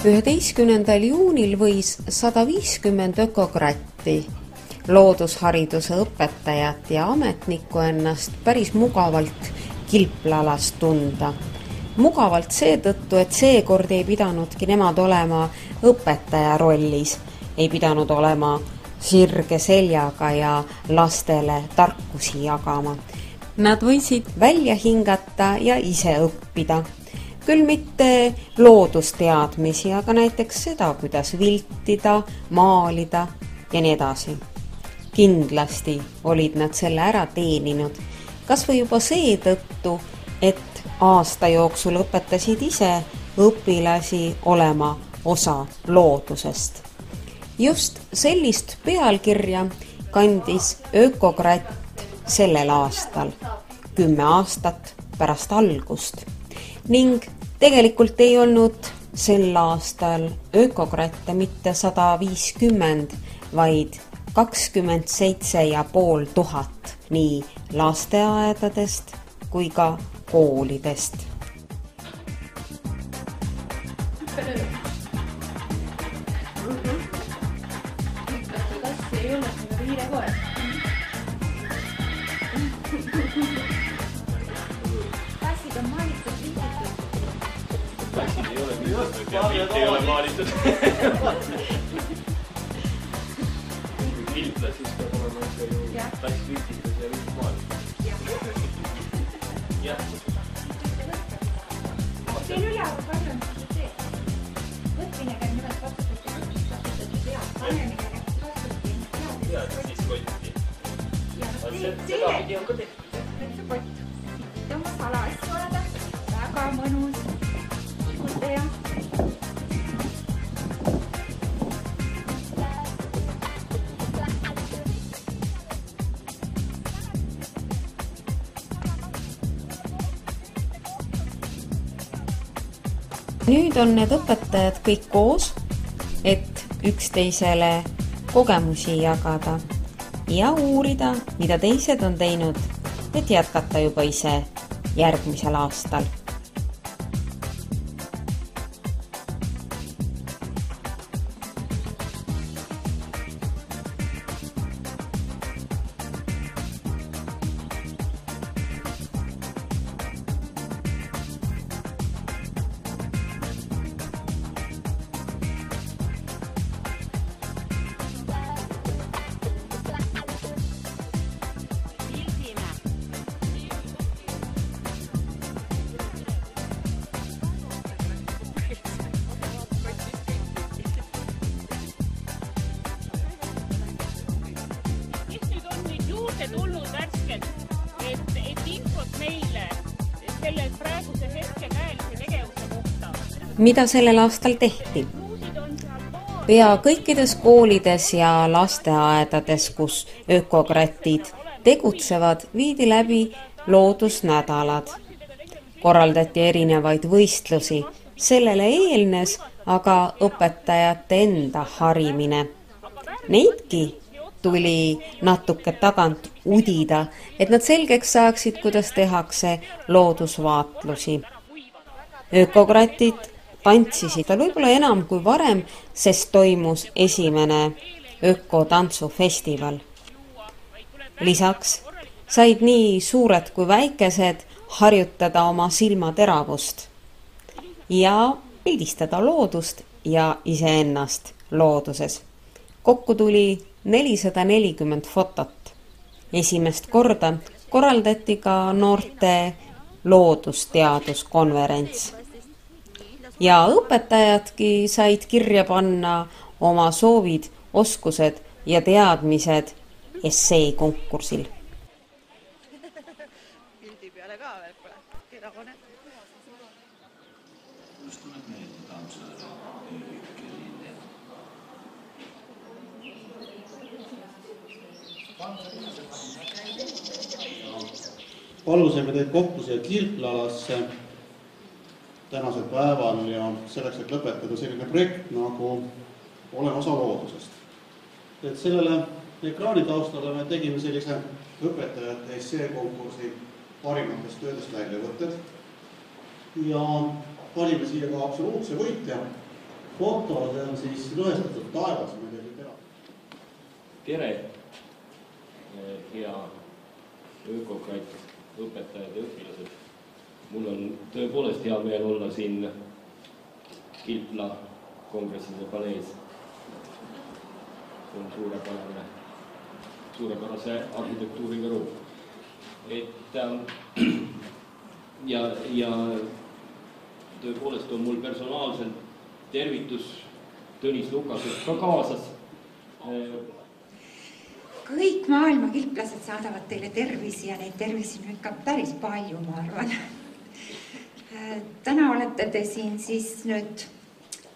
11. juunil võis 150 ökokratti loodushariduse õpetajat ja ametnikku ennast päris mugavalt kilplalas tunda. Mugavalt seetõttu, et seekord ei pidanudki nemad olema õpetaja rollis, ei pidanud olema sirge seljaga ja lastele tarkusi jagama. Nad võisid välja hingata ja ise õppida. Küll mitte loodusteadmisi, aga näiteks seda, kuidas viltida, maalida ja nii edasi. Kindlasti olid nad selle ära teeninud, kas või juba seetõttu, et aasta jooksul õpetasid ise õpilasi olema osa loodusest. Just sellist pealkirja kandis ökokratt sellel aastal, 10 aastat pärast algust. Ning tegelikult ei olnud sel aastal ökokratte mitte 150, vaid 27 500 nii lasteaedadest kui ka koolidest. Ei ole maalitud. Viltla siis peab olema ikka ju tass viltitud ja vilt maalitud. Jah. See on ülearu palju, mis see võtmine käib mõned vastutused ja panemine käib vastutused. Ja, siis kotti. Seda pidi on ka tehtud. See kott. Tõmbas ala asju oleda. Väga mõnus. Ja. Nüüd on need õpetajad kõik koos, et üksteisele kogemusi jagada ja uurida, mida teised on teinud, et jätkata juba ise järgmisel aastal. tulnud värskelt, et infot meile selle praeguse hetke näelise tegevuse kohta. Mida sellel aastal tehti? Pea kõikides koolides ja lasteaedades, kus ökokratid tegutsevad, viidi läbi loodusnädalad. Korraldati erinevaid võistlusi, sellele eelnes aga õpetajate enda harimine. Neidki tuli natuke tagant udida, et nad selgeks saaksid, kuidas tehakse loodusvaatlusi. Ökokratid tantsisid võib-olla enam kui varem, sest toimus esimene ökotantsufestival. Lisaks said nii suured kui väikesed harjutada oma silmateravust ja pildistada loodust ja iseennast looduses. Kokku tuli 440 fotot. Esimest korda korraldati ka noorte loodusteaduskonverents. Ja õpetajadki said kirja panna oma soovid, oskused ja teadmised esseekonkursil. Palusime teid kokku siia Kilplalasse tänasel päeval ja selleks, et lõpetada selline projekt nagu Olen osa loodusest. Et sellele ekraani taustale me tegime sellise õpetajate esseekonkursi parimatest töödest väljavõtted ja panime siia ka absoluutse võitja foto, see on siis lõhestatud taevas, ma ei tea, kui tera. Tere, hea ökokrait, õpetajad ja õpilased. Mul on tõepoolest hea meel olla siin Kilpla kongresside palees. See on suurepärase arhitektuuriga ruum. Ja tõepoolest on mul personaalselt tervitus Tõnis Lukaselt ka kaasas. Kõik maailma kilplased saadavad teile tervisi ja neid tervisi on ikka päris palju, ma arvan. Täna olete te siin siis nüüd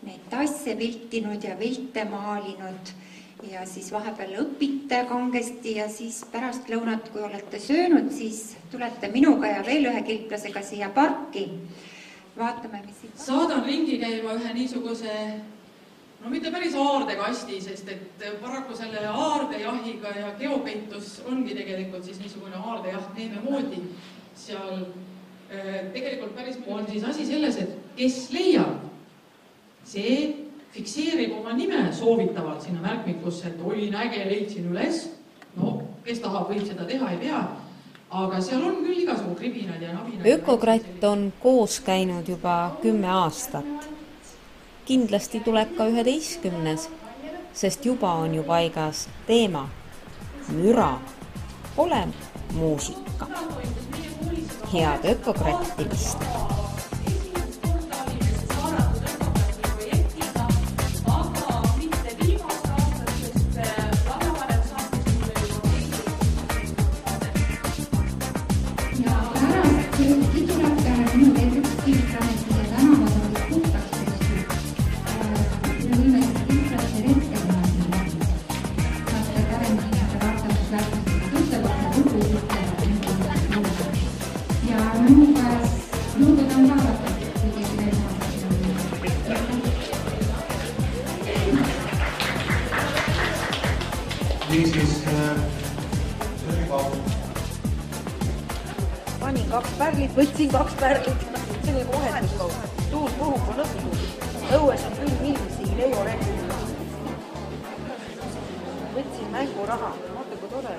neid tasse viltinud ja vilte maalinud ja siis vahepeal õpite kangesti ja siis pärast lõunat, kui olete söönud, siis tulete minuga ja veel ühe kilplasega siia parki. Vaatame, mis siit... Saadan ringi käima ühe niisuguse, no mitte päris aardekasti, sest et paraku selle aardejahiga ja geopeitus ongi tegelikult siis niisugune aardejaht neeme moodi. Seal tegelikult päris on siis asi selles, et kes leiab, see fikseerib oma nime soovitavalt sinna märkmikusse, et olin äge, leidsin üles. No, kes tahab, võib seda teha, ei pea. Aga seal on küll igasugu kribinad ja nabinad. Ökokratt on koos käinud juba 10 aastat. Kindlasti tuleb ka 11, sest juba on ju paigas teema. Müra, pole muusika. Head ökokrattilist! Panin 2 pärlit, võtsin 2 pärlit. See oli vahetuskaud. Tuul puhub on õhtu. Õues on küll inimesi, Leo rääkida. Võtsin mänguraha. Vaata, kui tore.